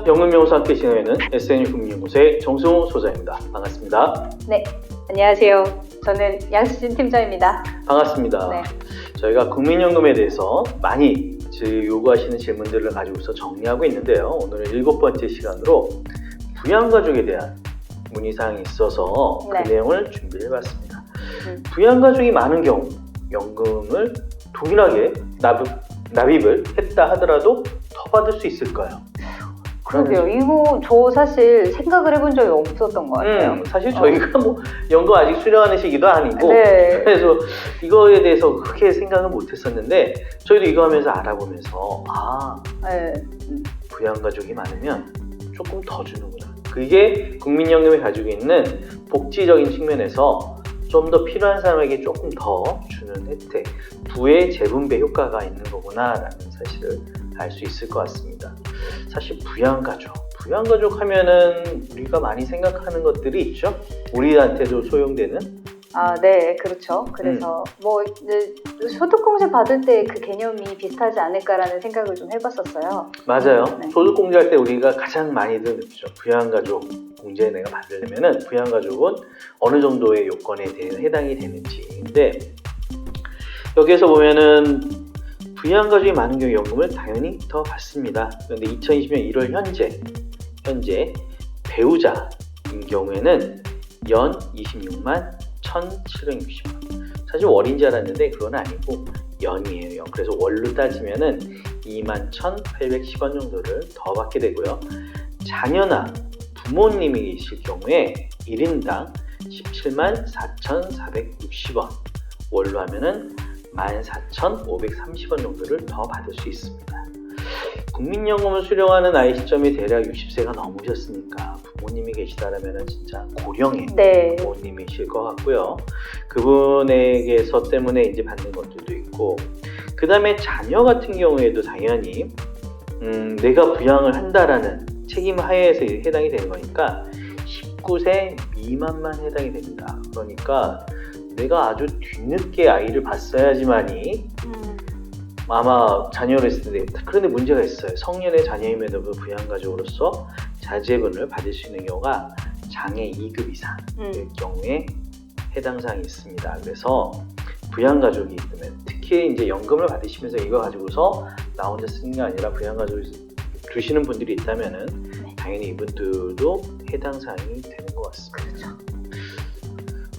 연금연구소 함께 진행하는 SNU 금융연구소의 정승호 소장입니다. 반갑습니다. 네, 안녕하세요. 저는 양수진 팀장입니다. 반갑습니다. 네. 저희가 국민연금에 대해서 많이 요구하시는 질문들을 가지고서 정리하고 있는데요. 오늘은 7번째 시간으로 부양가족에 대한 문의사항이 있어서 네. 그 내용을 준비해봤습니다. 부양가족이 많은 경우 연금을 동일하게 납입을 했다 하더라도 더 받을 수 있을까요? 그러게요. 이거 저 사실 생각을 해본 적이 없었던 것 같아요. 사실 저희가 뭐 연금 아직 수령하는 시기도 아니고 네. 그래서 이거에 대해서 크게 생각은 못했었는데 저희도 이거 하면서 알아보면서 네. 부양가족이 많으면 조금 더 주는구나. 그게 국민연금이 가지고 있는 복지적인 측면에서 좀 더 필요한 사람에게 조금 더 주는 혜택, 부의 재분배 효과가 있는 거구나라는 사실을 알 수 있을 것 같습니다. 사실 부양가족 하면은 우리가 많이 생각하는 것들이 있죠. 우리한테도 소용되는. 네, 그렇죠. 그래서 뭐 이제 소득공제 받을 때 그 개념이 비슷하지 않을까라는 생각을 좀 해봤었어요. 맞아요. 네. 소득공제할 때 우리가 가장 많이들 느끼죠. 부양가족 공제 내가 받으려면은 부양가족은 어느 정도의 요건에 대해 해당이 되는지인데 여기에서 보면은 부양가족이 많은 경우 연금을 당연히 더 받습니다. 그런데 2020년 1월 현재 배우자인 경우에는 연 26만 1,760원. 사실 월인 줄 알았는데 그건 아니고 연이에요. 그래서 월로 따지면은 21,810원 정도를 더 받게 되고요. 자녀나 부모님이 계실 경우에 1인당 17만 4,460원, 월로 하면은 14,530원 정도를 더 받을 수 있습니다. 국민연금을 수령하는 나이 시점이 대략 60세가 넘으셨으니까 부모님이 계시다라면 진짜 고령의 네. 부모님이실 것 같고요. 그분에게서 때문에 이제 받는 것들도 있고, 그 다음에 자녀 같은 경우에도 당연히 내가 부양을 한다라는 책임 하에서 해당이 되는 거니까 19세 미만만 해당이 됩니다. 그러니까 내가 아주 뒤늦게 아이를 봤어야지만이 아마 자녀를 했을 텐데, 그런데 문제가 있어요. 성년의 자녀임에도 부양가족으로서 자제분을 받을 수 있는 경우가 장애 2급 이상일 경우에 해당 사항이 있습니다. 그래서 부양가족이 있으면 특히 이제 연금을 받으시면서 이거 가지고서 나 혼자 쓰는 게 아니라 부양가족을 두시는 분들이 있다면은 당연히 이분들도 해당 사항이 되는 것 같습니다. 그렇죠.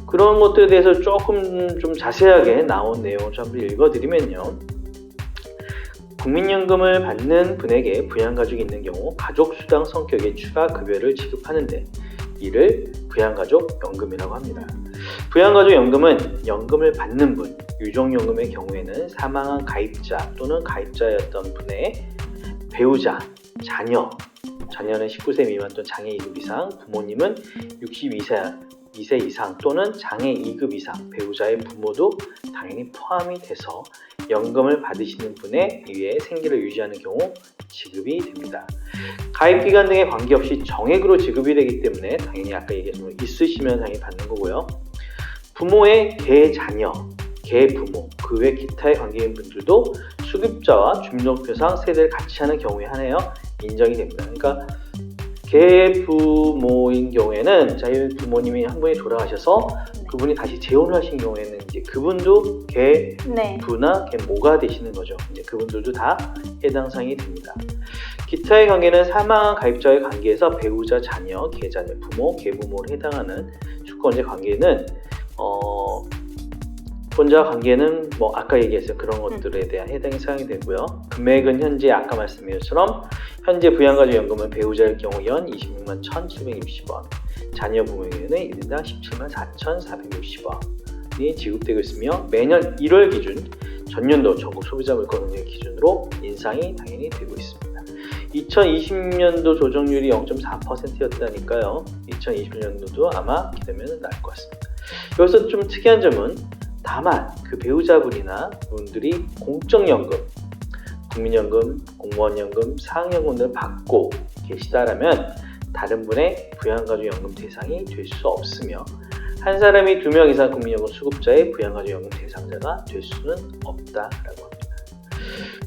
그런 것들에 대해서 조금 좀 자세하게 나온 내용을 좀 한번 읽어드리면요. 국민연금을 받는 분에게 부양가족이 있는 경우 가족수당 성격의 추가 급여를 지급하는데 이를 부양가족 연금이라고 합니다. 부양가족 연금은 연금을 받는 분, 유족연금의 경우에는 사망한 가입자 또는 가입자였던 분의 배우자, 자녀는 19세 미만 또는 장애 2급 이상, 부모님은 62세 이상 또는 장애 2급 이상, 배우자의 부모도 당연히 포함이 돼서 연금을 받으시는 분에 의해 생계를 유지하는 경우 지급이 됩니다. 가입기간 등에 관계없이 정액으로 지급이 되기 때문에 당연히 아까 얘기했지만 있으시면 당연히 받는 거고요. 부모의 계자녀, 계부모, 그 외 기타의 관계인 분들도 수급자와 주민등록표상 세대를 같이 하는 경우에 한해요 인정이 됩니다. 그러니까 계부모인 경우에는 자기 부모님이 한 분이 돌아가셔서 그분이 다시 재혼을 하신 경우에는 이제 그분도 계부나 계모가 되시는 거죠. 이제 그분들도 다 해당 사항이 됩니다. 기타의 관계는 사망한 가입자의 관계에서 배우자, 자녀, 계자녀, 부모, 계부모를 해당하는 주권자 관계는 본자 관계는 뭐 아까 얘기했어요. 그런 것들에 대한 해당이 사항이 되고요. 금액은 현재 아까 말씀드린 것처럼 현재 부양가족 연금은 배우자일 경우 연 26만 1,760원, 자녀 부모의 경우는 1인당 17만 4,460원이 지급되고 있으며 매년 1월 기준 전년도 전국 소비자 물가 금액 기준으로 인상이 당연히 되고 있습니다. 2020년도 조정률이 0.4%였다니까요. 2020년도도 아마 기대면 나을 것 같습니다. 여기서 좀 특이한 점은 다만 그 배우자분이나 분들이 공적연금, 국민연금, 공무원연금, 사학연금을 받고 계시다라면 다른 분의 부양가족연금 대상이 될 수 없으며 한 사람이 2명 이상 국민연금 수급자의 부양가족연금 대상자가 될 수는 없다라고 합니다.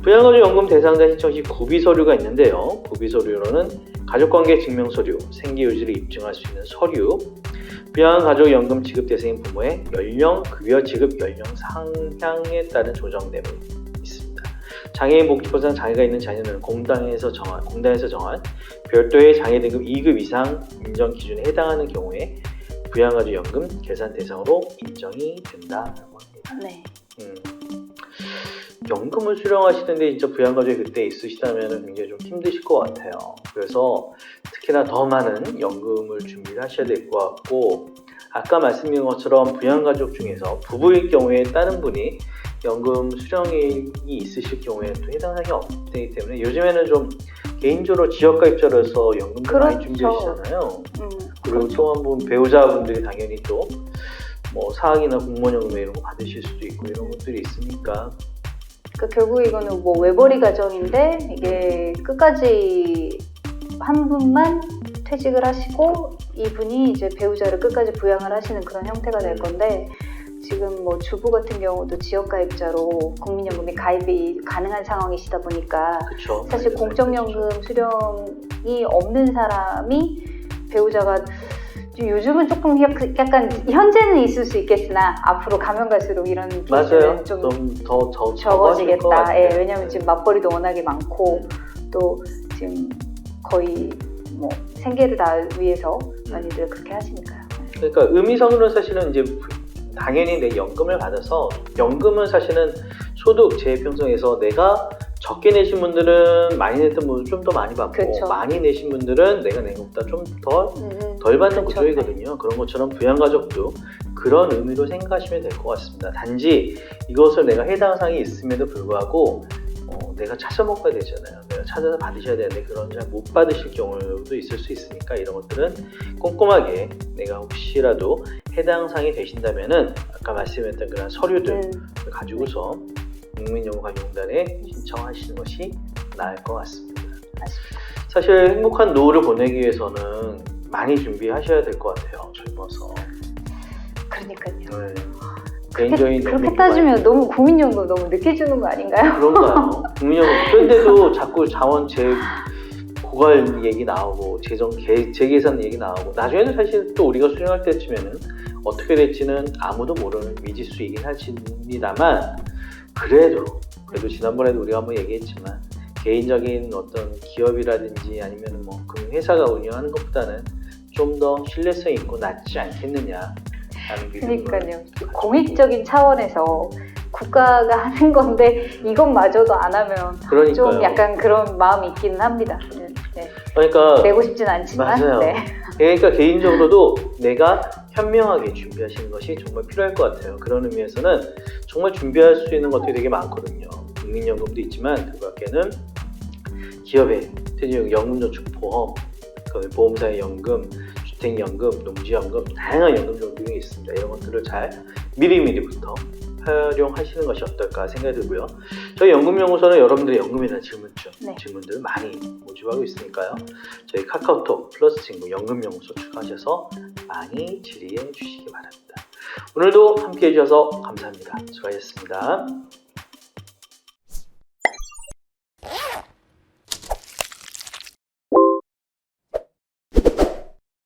부양가족연금 대상자 신청 시 구비서류가 있는데요. 구비서류로는 가족관계 증명서류, 생계유지를 입증할 수 있는 서류, 부양가족연금 지급 대상인 부모의 연령, 급여 지급 연령 상향에 따른 조정 내용이 있습니다. 장애인 복지법상 장애가 있는 자녀는 공단에서 정한 별도의 장애 등급 2급 이상 인정 기준에 해당하는 경우에 부양가족연금 계산 대상으로 인정이 된다고 합니다. 네. 연금을 수령하시는데 진짜 부양가족이 그때 있으시다면 굉장히 좀 힘드실 것 같아요. 그래서 특히나 더 많은 연금을 준비를 하셔야 될 것 같고, 아까 말씀드린 것처럼 부양가족 중에서 부부일 경우에 다른 분이 연금 수령이 있으실 경우에 또 해당 사항이 없기 때문에 요즘에는 좀 개인적으로 지역가입자로서 연금을 많이 준비하시잖아요. 그리고 또 한 분 배우자분들이 당연히 또 뭐 사학이나 공무원연금 이런 거 받으실 수도 있고 이런 것들이 있으니까. 결국 이거는 뭐 외벌이 가정인데 이게 끝까지 한 분만 퇴직을 하시고 이분이 이제 배우자를 끝까지 부양을 하시는 그런 형태가 될 건데, 지금 뭐 주부 같은 경우도 지역가입자로 국민연금에 가입이 가능한 상황이시다 보니까 그쵸. 사실 공적연금 수령이 없는 사람이 배우자가 요즘은 조금 약간 현재는 있을 수 있겠으나 앞으로 가면 갈수록 이런 맞아요. 좀 더 적어지겠다. 예, 왜냐하면 지금 맞벌이도 워낙에 많고 또 지금 거의 뭐 생계를 다 위해서 많이들 그렇게 하시니까요. 그러니까 의미상으로는 사실은 이제 당연히 내 연금을 받아서, 연금은 사실은 소득 재평성에서 내가 적게 내신 분들은 많이 냈던 분들 좀 더 많이 받고, 그쵸. 많이 내신 분들은 내가 낸 것보다 좀 덜 받는 그쵸. 구조이거든요. 그런 것처럼 부양가족도 그런 의미로 생각하시면 될 것 같습니다. 단지 이것을 내가 해당 사항이 있음에도 불구하고 내가 찾아 먹어야 되잖아요. 내가 찾아서 받으셔야 되는데 그런 잘 못 받으실 경우도 있을 수 있으니까 이런 것들은 꼼꼼하게 내가 혹시라도 해당 사항이 되신다면은 아까 말씀했던 그런 서류들 가지고서 국민연금가족공단에 신청하시는 것이 나을 것 같습니다. 사실 행복한 노후를 보내기 위해서는 많이 준비하셔야 될 것 같아요. 젊어서. 그러니까요. 네. 개인적인 그렇게 따지면 너무 국민연금 너무 늦게 주는 거 아닌가요? 그런가요? 국민연금 그런데도 자꾸 자원 고갈 얘기 나오고 재계산 얘기 나오고, 나중에는 사실 또 우리가 수령할 때쯤에는 어떻게 될지는 아무도 모르는 미지수이긴 하십니다만, 그래도 지난번에도 우리가 한번 얘기했지만 개인적인 어떤 기업이라든지 아니면 뭐 금융회사가 운영하는 것보다는 좀 더 신뢰성 있고 낫지 않겠느냐. 그러니까요. 공익적인 차원에서 국가가 하는 건데 이것마저도 안 하면 그러니까요. 좀 약간 그런 마음이 있기는 합니다. 네. 그러니까 내고 싶진 않지만. 맞아요. 네. 그러니까 개인적으로도 내가 현명하게 준비하시는 것이 정말 필요할 것 같아요. 그런 의미에서는 정말 준비할 수 있는 것들이 되게 많거든요. 국민연금도 있지만 그 밖에는 기업의 연금저축보험, 보험사의 연금, 주택연금, 농지연금, 다양한 연금 종류가 있습니다. 이런 것들을 잘 미리부터 활용하시는 것이 어떨까 생각이 들고요. 저희 연금연구소는 여러분들의 연금에 대한 질문들을 많이 모집하고 있으니까요. 저희 카카오톡 플러스 친구 연금연구소 추가하셔서 많이 질의해 주시기 바랍니다. 오늘도 함께 해주셔서 감사합니다. 수고하셨습니다.